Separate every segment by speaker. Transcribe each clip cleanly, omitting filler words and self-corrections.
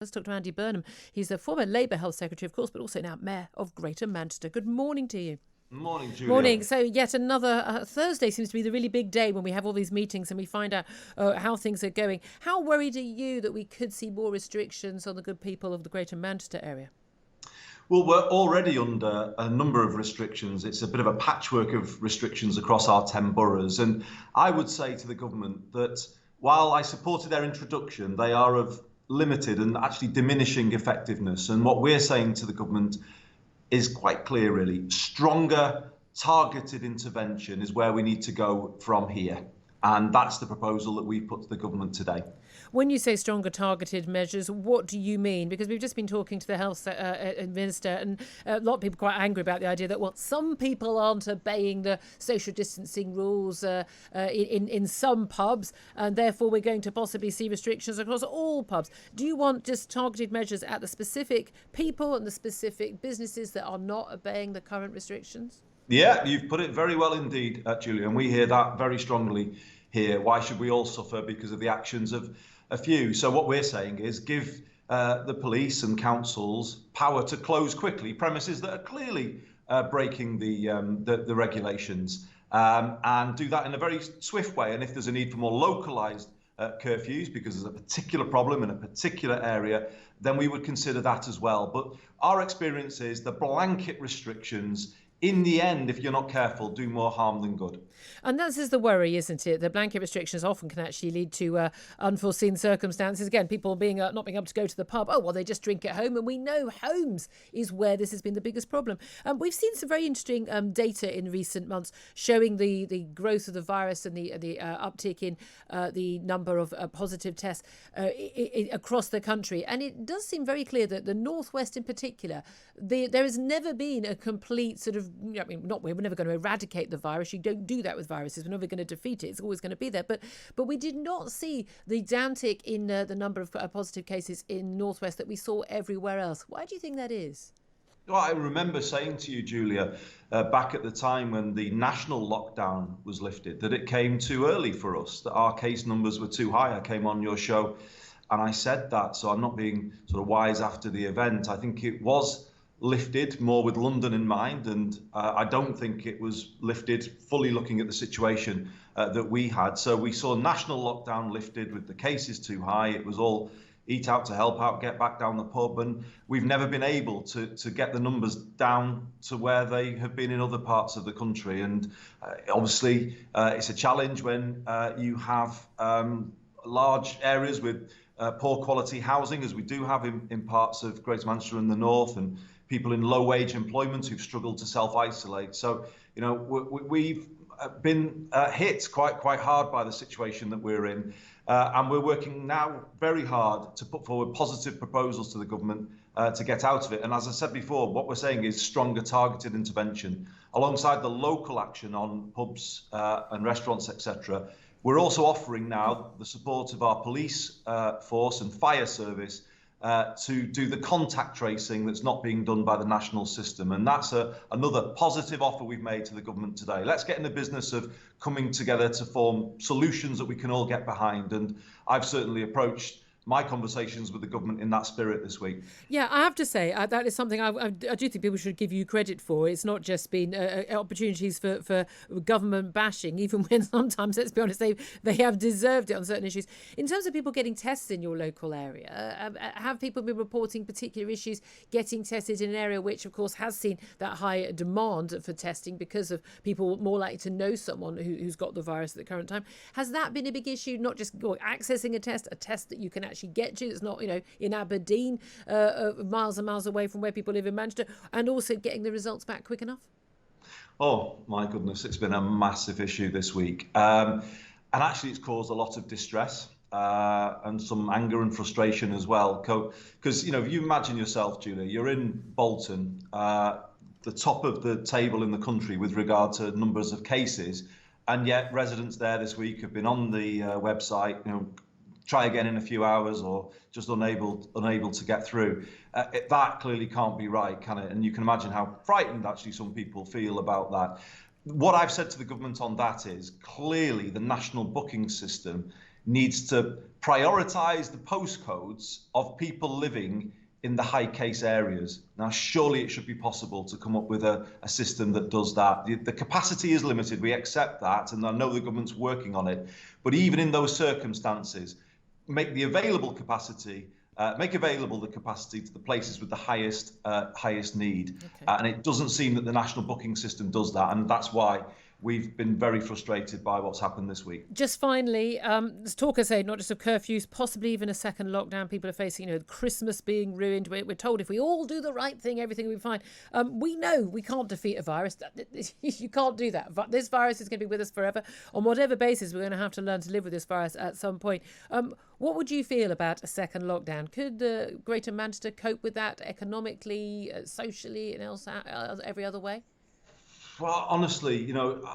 Speaker 1: Let's talk to Andy Burnham. He's a former Labour Health Secretary, of course, but also now Mayor of Greater Manchester. Good morning to you.
Speaker 2: Morning, Julia.
Speaker 1: Morning. So yet another Thursday seems to be the really big day when we have all these meetings and we find out how things are going. How worried are you that we could see more restrictions on the good people of the Greater Manchester area?
Speaker 2: Well, we're already under a number of restrictions. It's a bit of a patchwork of restrictions across our 10 boroughs. And I would say to the government that while I supported their introduction, they are of limited and actually diminishing effectiveness. And what we're saying to the government is quite clear, really. Stronger targeted intervention is where we need to go from here. And that's the proposal that we've put to the government today.
Speaker 1: When you say stronger targeted measures, what do you mean? Because we've just been talking to the health minister, and a lot of people are quite angry about the idea that, well, some people aren't obeying the social distancing rules in some pubs, and therefore we're going to possibly see restrictions across all pubs. Do you want just targeted measures at the specific people and the specific businesses that are not obeying the current restrictions?
Speaker 2: Yeah, you've put it very well indeed, Julia, and we hear that very strongly here. Why should we all suffer because of the actions of a few? So what we're saying is give the police and councils power to close quickly premises that are clearly breaking the regulations, and do that in a very swift way. And if there's a need for more localised curfews because there's a particular problem in a particular area, then we would consider that as well. But our experience is the blanket restrictions, in the end, if you're not careful, do more harm than good.
Speaker 1: And that is the worry, isn't it? The blanket restrictions often can actually lead to unforeseen circumstances. Again, people not being able to go to the pub. Oh, well, they just drink at home. And we know homes is where this has been the biggest problem. We've seen some very interesting data in recent months showing the growth of the virus and the uptick in the number of positive tests across the country. And it does seem very clear that the Northwest in particular, there has never been a complete sort of, we're never going to eradicate the virus. You don't do that with viruses. We're never going to defeat it. It's always going to be there. But we did not see the downtick in the number of positive cases in Northwest that we saw everywhere else. Why do you think that is?
Speaker 2: Well, I remember saying to you, Julia, back at the time when the national lockdown was lifted, that it came too early for us, that our case numbers were too high. I came on your show and I said that. So I'm not being sort of wise after the event. I think it was lifted more with London in mind, and I don't think it was lifted fully looking at the situation that we had. So we saw national lockdown lifted with the cases too high. It was all eat out to help out, get back down the pub, and we've never been able to get the numbers down to where they have been in other parts of the country. And obviously it's a challenge when you have large areas with poor quality housing, as we do have in parts of Greater Manchester and the north, and people in low wage employment who've struggled to self-isolate. So, we've been hit quite hard by the situation that we're in. And we're working now very hard to put forward positive proposals to the government to get out of it. And as I said before, what we're saying is stronger targeted intervention alongside the local action on pubs and restaurants, etc. We're also offering now the support of our police force and fire service to do the contact tracing that's not being done by the national system. And that's another positive offer we've made to the government today. Let's get in the business of coming together to form solutions that we can all get behind. And I've certainly approached my conversations with the government in that spirit this week.
Speaker 1: Yeah, I have to say that is something I do think people should give you credit for. It's not just been opportunities for government bashing, even when sometimes, let's be honest, they have deserved it on certain issues. In terms of people getting tests in your local area, have people been reporting particular issues getting tested in an area which, of course, has seen that high demand for testing because of people more likely to know someone who's got the virus at the current time? Has that been a big issue, not just accessing a test that you can actually get to, it's not in Aberdeen, miles and miles away from where people live in Manchester, and also getting the results back quick enough?
Speaker 2: Oh my goodness, it's been a massive issue this week, and actually it's caused a lot of distress and some anger and frustration as well, because if you imagine yourself, Julia, you're in Bolton, the top of the table in the country with regard to numbers of cases, and yet residents there this week have been on the website, try again in a few hours, or just unable to get through. That clearly can't be right, can it? And you can imagine how frightened actually some people feel about that. What I've said to the government on that is clearly the national booking system needs to prioritise the postcodes of people living in the high case areas. Now, surely it should be possible to come up with a system that does that. The capacity is limited, we accept that, and I know the government's working on it. But even in those circumstances, make available the capacity to the places with the highest need.
Speaker 1: Okay.
Speaker 2: And it doesn't seem that the national booking system does that, and that's why we've been very frustrated by what's happened this week.
Speaker 1: Just finally, there's talk, I say, not just of curfews, possibly even a second lockdown. People are facing, Christmas being ruined. We're told if we all do the right thing, everything will be fine. We know we can't defeat a virus. You can't do that. This virus is going to be with us forever. On whatever basis, we're going to have to learn to live with this virus at some point. What would you feel about a second lockdown? Could Greater Manchester cope with that economically, socially, and else every other way?
Speaker 2: Well, honestly,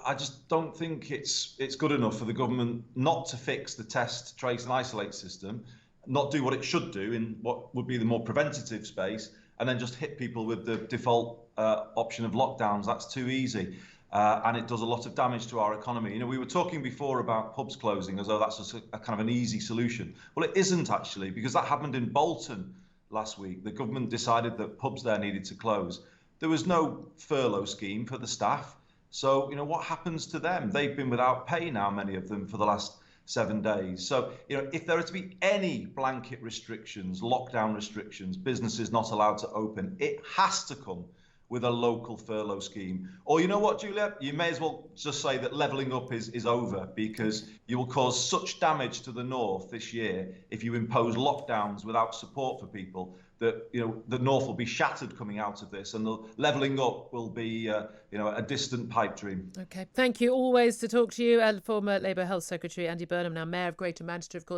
Speaker 2: I just don't think it's good enough for the government not to fix the test, trace and isolate system, not do what it should do in what would be the more preventative space, and then just hit people with the default option of lockdowns. That's too easy. And it does a lot of damage to our economy. We were talking before about pubs closing as though that's just a kind of an easy solution. Well, it isn't actually, because that happened in Bolton last week. The government decided that pubs there needed to close. There was no furlough scheme for the staff. So, what happens to them? They've been without pay now, many of them, for the last 7 days. So, if there are to be any blanket restrictions, lockdown restrictions, businesses not allowed to open, it has to come with a local furlough scheme. Or you know what, Julia? You may as well just say that levelling up is over, because you will cause such damage to the north this year if you impose lockdowns without support for people that the north will be shattered coming out of this, and the levelling up will be a distant pipe dream.
Speaker 1: Okay, thank you always to talk to you, and former Labour Health Secretary Andy Burnham, now Mayor of Greater Manchester, of course.